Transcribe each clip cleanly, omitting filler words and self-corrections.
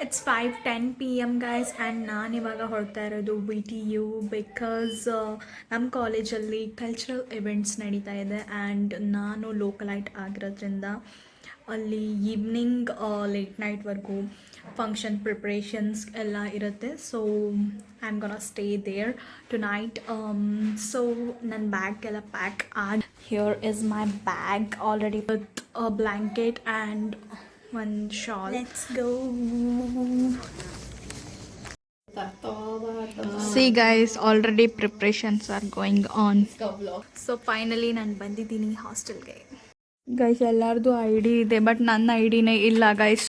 It's 5:10 p.m. guys and ನಾನು ಇವಾಗ ಹೊರಡ್ತಾ ಇರೋದು VTU ಬಿಕಾಸ್ ನಮ್ಮ ಕಾಲೇಜಲ್ಲಿ ಕಲ್ಚರಲ್ ಇವೆಂಟ್ಸ್ ನಡೀತಾ ಇದೆ ಆ್ಯಂಡ್ ನಾನು ಲೋಕಲೈಟ್ ಆಗಿರೋದ್ರಿಂದ ಅಲ್ಲಿ ಈವ್ನಿಂಗ್ ಲೇಟ್ ನೈಟ್ವರೆಗೂ ಫಂಕ್ಷನ್ ಪ್ರಿಪ್ರೇಷನ್ಸ್ ಎಲ್ಲ ಇರುತ್ತೆ. So I am gonna stay there tonight. So ನನ್ನ ಬ್ಯಾಗ್ ಎಲ್ಲ ಪ್ಯಾಕ್ ಆಗಿ here is my bag already with blanket and one shawl. Let's go. See guys, already preparations are going on. So finally ನಾನು ಬಂದಿದ್ದೀನಿ ಹಾಸ್ಟೆಲ್ಗೆ. Guys ಎಲ್ಲರದು ID ಇದೆ but ನನ್ನ ಐಡಿನೇ ಇಲ್ಲ ಗೈಸ್.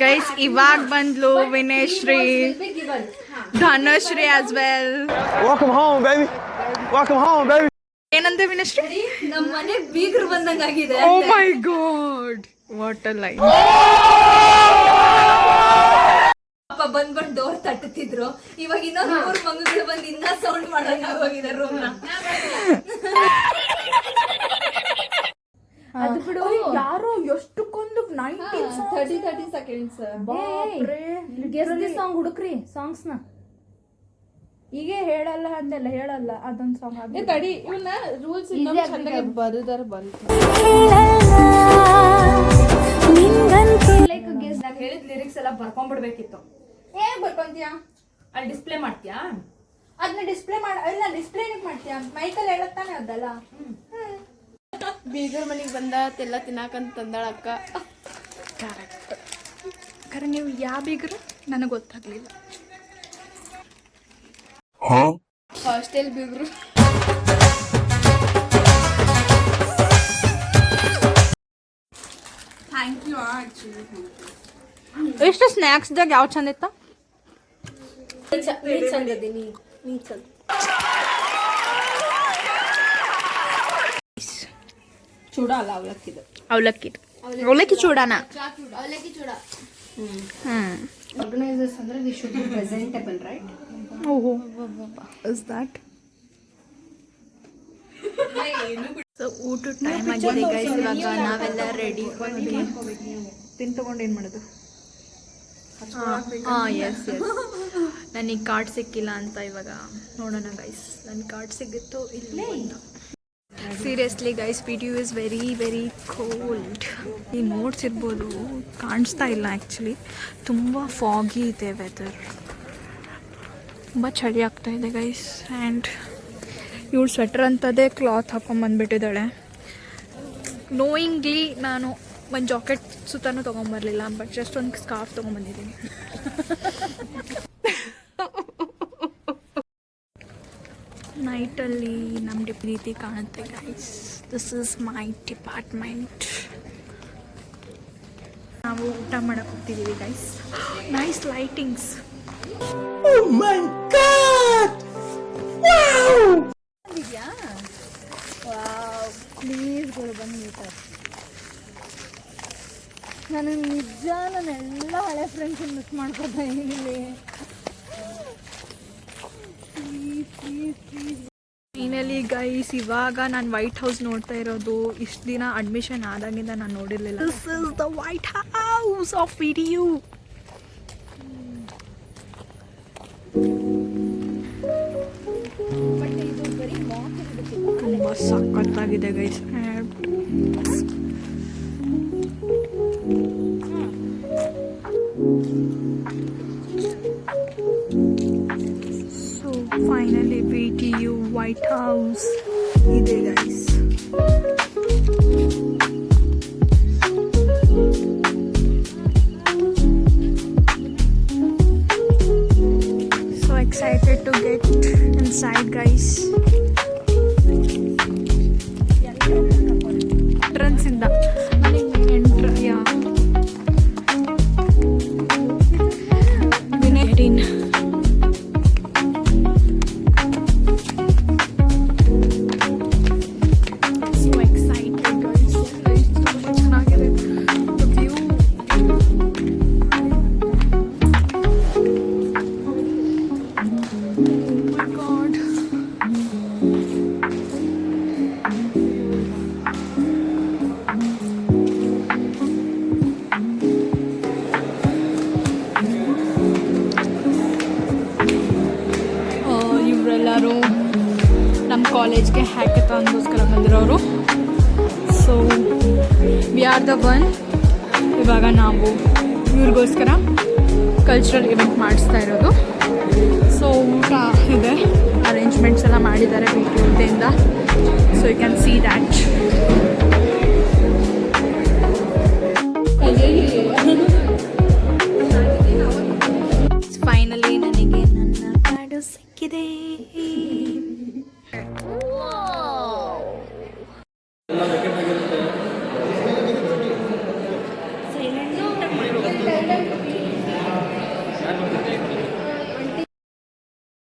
ಗೈಸ್ ಇವಾಗ ಬಂದ್ಲು Vineshree, Dhanashree as well. Welcome home baby. Welcome home baby. ಏನಂತೆ ವಿನೇಶ್ರೀ? ನಮ್ಮ ಮನೆ ಬೀಗರು ಬಂದಂಗಾಗಿದೆ. Oh my god. What a line. ಅಪ್ಪ ಬಂದ್ ಡೋರ್ ತಟ್ಟುತ್ತಿದ್ರು. ಇವಾಗ ಇನ್ನೊಂದು 3 ಮಂಗಗಳು ಬಂದು ಇನ್ನ ಸೌಂಡ್ ಮಾಡಂಗ ಹೋಗಿದೆ ರೂಮ್ ನ. ಅದು ಬಿಡು, ಯಾರೋ ಎಷ್ಟಕ್ಕೊಂದು 30 ಸೆಕೆಂಡ್ಸ್. ಗೆಸ್ ದಿ ಸಾಂಗ್ ಹುಡುಕ್ರಿ ಸಾಂಗ್ಸ್ ನ. ಈಗ ಹೇಳಲ್ಲ ಅಂದೆಲ್ಲ ಹೇಳಲ್ಲ ಅದೊಂದು ಸಾಂಗ್ ಹಾಗೆ ತಡಿ ಇವನ್ನ ರೂಲ್ಸ್ ಇನ್ನೊಂದು ಚೆನ್ನಾಗಿ ಬರೆದಾರ ಬಂತು. ಲೈಕ್ ಗೆಸ್ ನಾನು ಹೇಳಿದ ಲಿರಿಕ್ಸ್ ಎಲ್ಲ ಬರ್ಕೊಂಡ್ಬಿಡ್ಬೇಕಿತ್ತು. ಹೇಗೆ ಬರ್ಕೊಂತೀಯಾ? ಅಲ್ಲಿ ಡಿಸ್ಪ್ಲೇ ಮಾಡ್ತೀಯಾ? ಅದನ್ನ ಡಿಸ್ಪ್ಲೇ ಇಲ್ಲ ಡಿಸ್ಪ್ಲೇ ಏನಕ್ಕೆ ಮಾಡ್ತೀಯಾ? ಮೈಕಲ್ಲಿ ಹೇಳತ್ತಾನೆ ಅದಲ್ಲ. ಬೀಗರ್ ಮನೆಗೆ ಬಂದ ತೆಲ್ಲ ತಿನ್ನಾಕಂತ ತಂದಾಳ ಅಕ್ಕ. ಕರೆಕ್ಟ್. ಖರೆ ನೀವು ಯಾವ ಬೀಗರು ನನಗೆ ಗೊತ್ತಾಗ್ಲಿಲ್ಲ. ಹಾಸ್ಟೆಲ್ ಬೀಗರು. Thank you. ಎಷ್ಟು ಸ್ನ್ಯಾಕ್ಸ್ದಾಗ ಯಾವ ಚಂದ ಇತ್ತ? ಚೂಡ ಅಲ್ಲ ಅವಲಕ್ಕಿದು. ಅವಲಕ್ಕಿ ಚೂಡಾನ. ಅವಲಕ್ಕಿ ಚೂಡ. Organizers ಅಂದ್ರೆ we should be presentable, right? Oh, is that? So ಊಟದ ಟೈಮ್ ಆಗಿದೆ ಗೈಸ್. ಇವಾಗ ನಾವೆಲ್ಲ ರೆಡಿ. ತಿನ್ ತಗೊಂಡು ಏನು ಮಾಡೋದು? ಎಸ್ ನನಗೆ ಕಾರ್ಡ್ ಸಿಕ್ಕಿಲ್ಲ ಅಂತ ಇವಾಗ ನೋಡೋಣ ಗೈಸ್. ನನ್ನ ಕಾರ್ಡ್ ಸಿಗುತ್ತೋ ಇಲ್ಲೇ ಇಲ್ಲ. Seriously guys, VTU is very very cold. ನೀವು ನೋಡ್ಸಿರ್ಬೋದು, ಕಾಣಿಸ್ತಾ ಇಲ್ಲ ಆ್ಯಕ್ಚುಲಿ. ತುಂಬ ಫಾಗಿ ಇದೆ ವೆದರ್. ತುಂಬ ಚಳಿ ಆಗ್ತಾ ಇದೆ ಗೈಸ್. ಆ್ಯಂಡ್ ಇವಳು ಸ್ವೆಟರ್ ಅಂತದೇ ಕ್ಲಾತ್ ಹಾಕೊಂಬಂದ್ಬಿಟ್ಟಿದ್ದಾಳೆ. ನೋಯಿಂಗ್ಲಿ ನಾನು ಒಂದು ಜಾಕೆಟ್ ಸುತ್ತನೂ ತೊಗೊಂಬರಲಿಲ್ಲ, ಬಟ್ ಜಸ್ಟ್ ಒಂದು ಸ್ಕಾರ್ಫ್ ತೊಗೊಂಬಂದಿದ್ದೀನಿ. ನೈಟಲ್ಲಿ ನಮ್ಮ ರೀತಿ ಕಾಣುತ್ತೆ guys. This is my department. ನಾವು ಊಟ ಮಾಡಕ್ಕೆ ಹೋಗ್ತಿದ್ದೀವಿ guys. Nice lightings. Oh my god! Wow! Please ಗಳು ಬಂದು ನಾನು ನಿಜ ನಾನೆಲ್ಲ ಹಳೆ ಫ್ರೆಂಡ್ಸ್ ಮಿಸ್ ಮಾಡ್ಕೊತಾ ಇಲ್ಲಿ. ಫೈನಲಿ ಗೈಸ್, ಇವಾಗ ನಾನು ವೈಟ್ ಹೌಸ್ ನೋಡ್ತಾ ಇರೋದು. ಇಷ್ಟು ದಿನ ಅಡ್ಮಿಷನ್ ಆದಾಗಿಂದ ನಾನು ನೋಡಿರಲಿಲ್ಲ. This is the white house of VTU. ತುಂಬ ಸಖತ್ತಾಗಿದೆ guys. So finally VTU white house ಇದೆ guys. So excited to get inside guys. Entrance in the yeah. Vinay. ಕಾಲೇಜ್ಗೆ ಹ್ಯಾಕಥಾನ್ಗೋಸ್ಕರ ಬಂದಿರೋರು. So we are the one. ಇವಾಗ ನಾವು ಇವ್ರಿಗೋಸ್ಕರ ಕಲ್ಚರಲ್ ಇವೆಂಟ್ ಮಾಡಿಸ್ತಾ ಇರೋದು. ಸೊ ಊಟ ಇದೆ, ಅರೇಂಜ್ಮೆಂಟ್ಸ್ ಎಲ್ಲ ಮಾಡಿದ್ದಾರೆ ವೀಕೆಂಡಿಂದ. So you can see that.